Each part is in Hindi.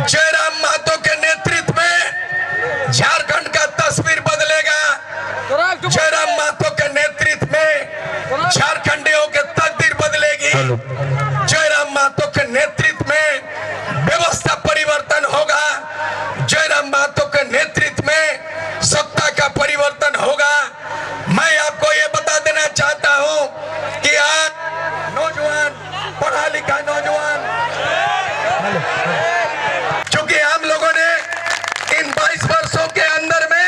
जयराम महतो के नेतृत्व में झारखंड का तस्वीर बदलेगा। जयराम महतो के नेतृत्व में झारखंडियों की तकदीर बदलेगी। जयराम महतो के नेतृत्व में व्यवस्था परिवर्तन होगा। जयराम महतो के नेतृत्व में सत्ता का परिवर्तन होगा। मैं आपको ये बता देना चाहता हूं कि आज नौजवान, पढ़ा लिखा नौजवान, क्योंकि हम लोगों ने इन 22 वर्षों के अंदर में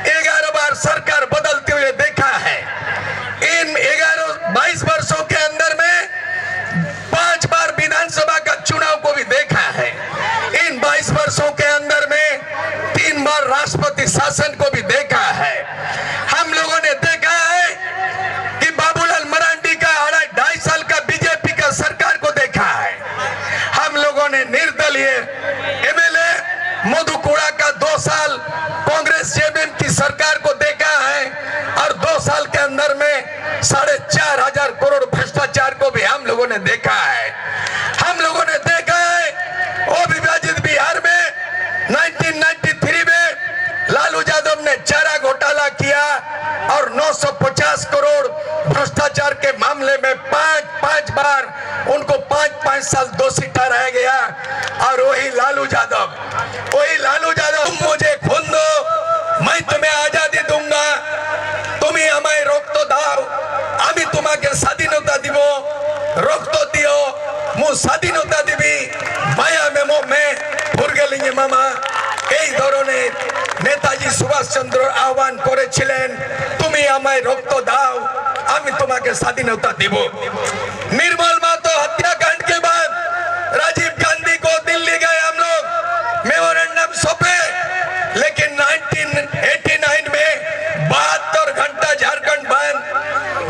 11 बार सरकार बदलते हुए देखा है। इन 22 वर्षों के अंदर में 5 बार विधानसभा का चुनाव को भी देखा है। इन 22 वर्षों के अंदर में 3 बार राष्ट्रपति शासन को भी देखा है। हम लोगों ने देखा है कि बाबूलाल मरांडी का 2.5 साल का बीजेपी का सरकार को देखा है। हम लोगों ने निर्दलीय एमएलए मधुकुड़ा का 2 साल कांग्रेस जेबीएम की सरकार को देखा है और 2 साल के अंदर में 4,500 करोड़ भ्रष्टाचार को भी हम लोगों ने देखा है। हम लोगों ने देखा है अविभाजित बिहार में 1993 में लालू यादव ने चारा घोटाला किया और 950 करोड़ भ्रष्टाचार के मामले में 5 बार उनको 5 साल दोषी ठहराया गया। और वही लालू यादव तुम मुझे खून दो, मैं तुम्हें आजादी दूंगा, तुम्हें हमें रोक तो दाओ, আমি তোমাকে স্বাধীনতা দিব, রোক তো দিও, মু স্বাধীনতা দিবি, মায়া মেমো মে ফুরগেলিং মামা। এই ধরনের নেতাজি সুভাষচন্দ্র আহ্বান করেছিলেন, তুমি আমায় রক্ত দাও, আমি তোমাকে স্বাধীনতা দেব। निर्मल महतो हत्याकांड के बाद राजीव गांधी को दिल्ली गए हम लोग, मेमोरेंडम सौंपे, लेकिन 1989 में 72 घंटा झारखंड बंद।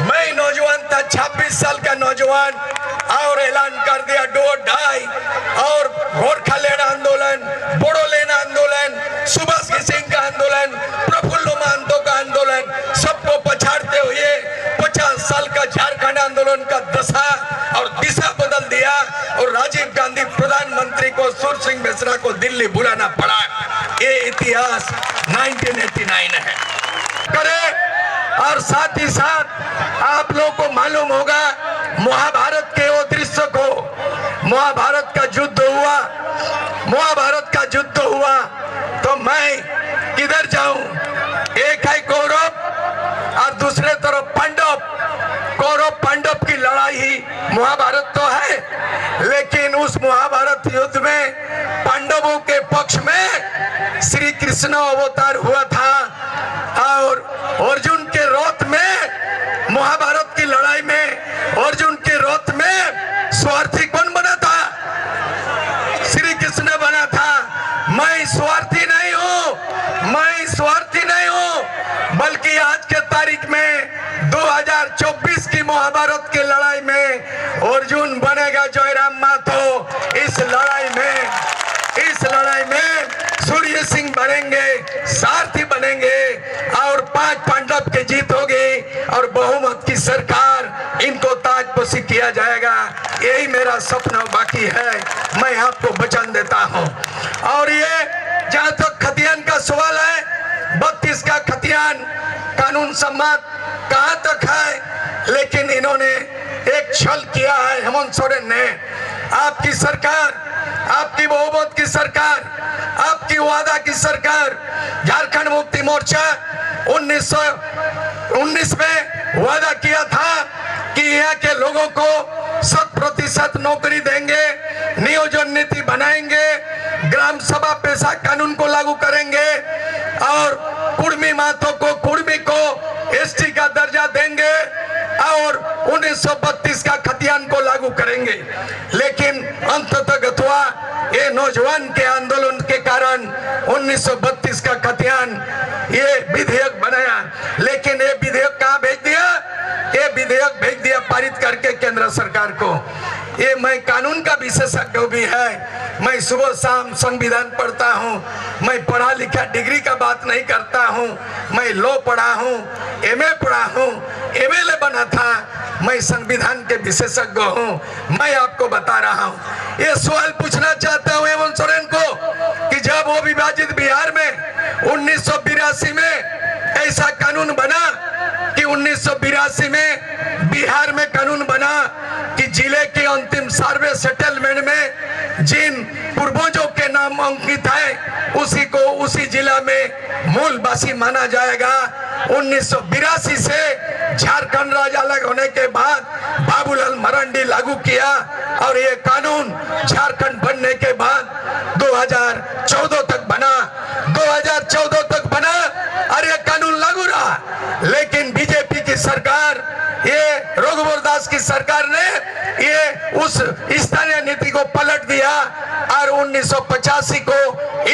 मैं नौजवान था, 26 साल का नौजवान, और ऐलान कर दिया डो डाई। और गोरखा लेना आंदोलन, बोडो लेना आंदोलन, सुभाष सिंह का आंदोलन, प्रफुल्ल महतो का आंदोलन, सबको पछाड़ते हुए 50 साल का झारखंड आंदोलन का दशा और दिशा बदल दिया। और राजीव गांधी प्रधानमंत्री को सुर सिंह मिश्रा को दिल्ली बुलाना पड़ा। ये इतिहास 1989 है करे। और साथ ही साथ आप लोगों को मालूम होगा महाभारत के वो दृश्य को, महाभारत का युद्ध हुआ, महाभारत का युद्ध हुआ तो मैं किधर जाऊं? एक है कौरव और दूसरे तरफ पांडव। कौरव पांडव की लड़ाई ही महाभारत तो है, लेकिन उस महाभारत युद्ध में पांडवों के पक्ष में श्री कृष्ण अवतार हुआ था। और अर्जुन के रथ में, महाभारत की लड़ाई में अर्जुन के रथ में स्वार्थी कौन बना था? श्री कृष्ण बना था। मैं स्वार्थी नहीं हूं, मैं स्वार्थी नहीं हूं, बल्कि आज के तारीख में 2024 की महाभारत की लड़ाई में अर्जुन बनेगा जयराम महतो। इस लड़ाई में सूर्य सिंह बनेंगे, सारथी बनेंगे और 5 पांडव की जीत होगी और बहुमत की सरकार, इनको ताजपोशी किया जाएगा। यही मेरा सपना बाकी है, मैं आपको वचन देता हूं। और ये जहां तक खतियान का सवाल है, 32 का खतियान कानून सम्मत कहां तक है, लेकिन इन्होंने एक छल किया है। हेमंत सोरेन ने, आपकी सरकार, आपकी बहुमत की सरकार, आपकी वादा की सरकार, झारखंड मुक्ति मोर्चा 1919 में वादा किया था कि यहाँ के लोगों को 100% नौकरी देंगे, नियोजन नीति बनाएंगे, ग्राम सभा पेशा कानून को लागू करेंगे और कुर्मी महतो को, कुर्मी को एसटी का दर्जा देंगे और 1932 का खतियान को लागू करेंगे। लेकिन अंततः ये नौजवान के आंदोलन के कारण 1932 का खतियान, ये विधेयक बनाया, लेकिन ये विधेयक कहाँ भेज दिया? ये विधेयक भेज दिया पारित करके केंद्र सरकार को। ये मैं कानून का विशेषज्ञ भी है, मैं सुबह शाम संविधान पढ़ता हूँ, मैं पढ़ा लिखा डिग्री का बात नहीं करता हूँ, मैं लॉ पढ़ा हूँ, एमए पढ़ा हूँ, एमएलए बना था, मैं संविधान के विशेषज्ञ हूँ। मैं आपको बता रहा हूँ, ये सवाल पूछना चाहता हूँ हेमंत सोरेन को 1982 में ऐसा कानून बना कि 1982 में बिहार में कानून बना कि जिले के अंतिम सर्वे सेटलमेंट में जिन पूर्वजों के नाम अंकित है उसी को उसी जिला में मूलवासी माना जाएगा। 1982 से झारखंड राज्य अलग होने के बाद बाबूलाल मरांडी लागू किया और ये कानून झारखंड बनने के बाद 2014 तक बना। 2014 तक बना और ये कानून लागू रहा। लेकिन बीजेपी की सरकार, ये रघुवर दास की सरकार ने ये उस स्थानीय नीति को पलट दिया और 1985 को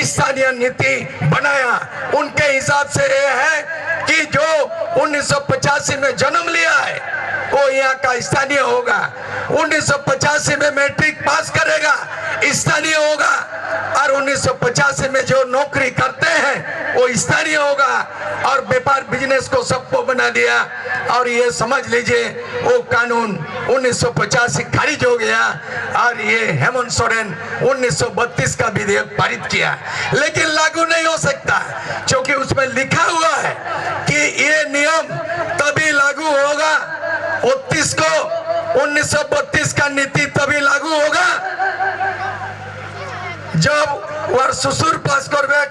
स्थानीय नीति बनाया। उनके हिसाब से ये है कि जो 1985 में जन्म लिया है वो यहाँ का स्थानीय होगा, 1985 में मैट्रिक पास करेगा स्थानीय होगा और 1985 में जो नौकरी करते हैं वो स्थानीय होगा। और व्यापार बिजनेस को सबको बना दिया और ये समझ लीजिए वो कानून 1985 खारिज हो गया और ये हेमंत सोरेन 1932 का विधेयक पारित किया। लेकिन लागू नहीं हो सकता क्योंकि उसमें लिखा हुआ है कि ये नियम तभी लागू होगा 29 को 1932 का नीति तभी लागू होगा जब वह ससुर पास करबे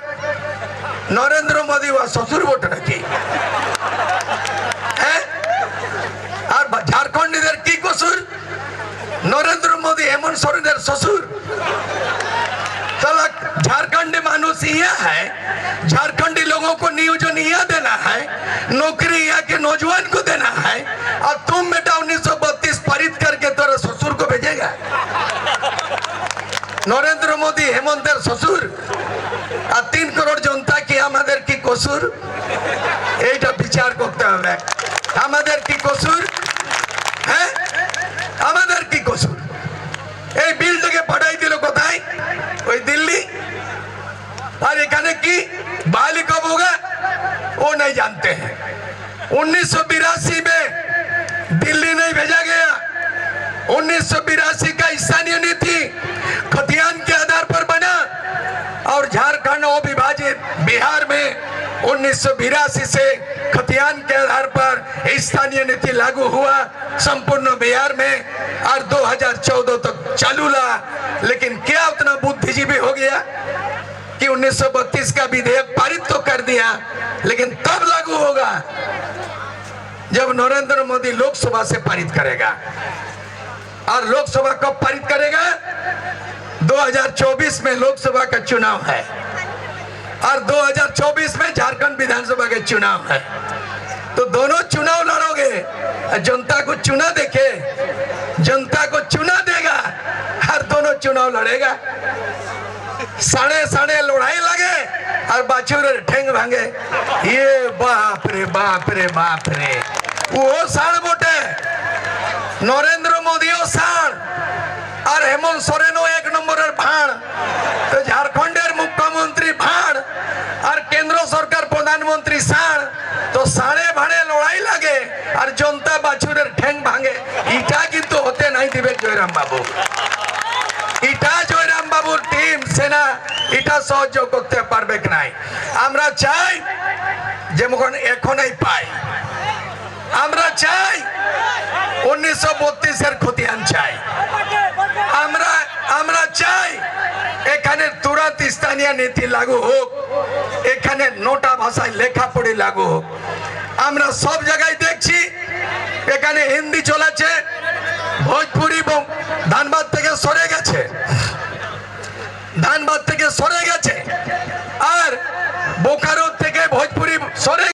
नरेंद्र मोदी वह ससुर वोट रखी और झारखंडीদের কি কসুর? নরেন্দ্র মোদি হেমন্ত সোরেনের শ্বশুর। झारखंडी मानुष यहाँ है, झारखंडी लोगों को नियोजन यहाँ देना है, नौकरी यहाँ के नौजवान को देना है और तुम बेटा 1932 पारित करके तेरे ससुर को भेजेगा। नरेंद्र मोदी हेमंतेर ससुर और 3 करोड़ जनता की हमारे की कसूर এইটা বিচার করতে হবে। আমাদের কি কসুর? হ্যাঁ, আমাদের কি কসুর? এই বিলটাকে পাঠাই দিল কোথায়? ওই দিল্লি। और এখানে কি বালি कब होगा वो नहीं जानते हैं। 1982 में दिल्ली नहीं भेजा गया। 1982 का स्थानीय नीति खतियान के आधार पर बना और झारखंड वो विभाजित बिहार में 1982 से खतियान के आधार पर स्थानीय नीति लागू हुआ संपूर्ण बिहार में और 2014 तक चालू रहा। लेकिन क्या उतना बुद्धिजीवी हो गया कि 1932 का विधेयक पारित तो कर दिया लेकिन तब लागू होगा जब नरेंद्र मोदी लोकसभा से पारित करेगा। और लोकसभा कब पारित करेगा? 2024 में लोकसभा का चुनाव है और 2024 में झारखंड विधानसभा के चुनाव है। तो दोनों चुनाव लड़ोगे, जनता को चुना देखे, जनता को चुना देगा और दोनों चुनाव लड़ेगा। साढ़े साढ़े लड़ाई लगे और बाछुर ठेंग भांगे। ये बाप रे बाप रे बाप रे, वो साढ़ बोटे नरेंद्र मोदी साढ़ और हेमंत सोरेन 1 नम्बर भाण। तो झारखंडेर मुख्यमंत्री भाण और केंद्र सरकार प्रधानमंत्री साढ़। तो साढ़े भाड़े लड़ाई लगे और जनता बाछुर ठेंग भांगे। इटा किन्तु होते नहीं दिबे जयराम बाबू। इटा जयराम बाबूर टीम सेना इटा सहयोग करते पारबे নাই। আমরা চাই যেমন এখনই পাই, আমরা চাই 1932 এর খতিয়ান চাই। আমরা চাই এখানে তুরন্ত স্থানীয় নীতি লাগু হোক, এখানে নোটা ভাষায় লেখাপড়ি লাগু হোক। আমরা সব জায়গায় দেখছি এখানে হিন্দি চলেছে, ভোজপুরি ধানবাদ থেকে সরে গেছে, ধানবাদ থেকে সরে গেছে আর বোকারো থেকে ভোজপুরি সরে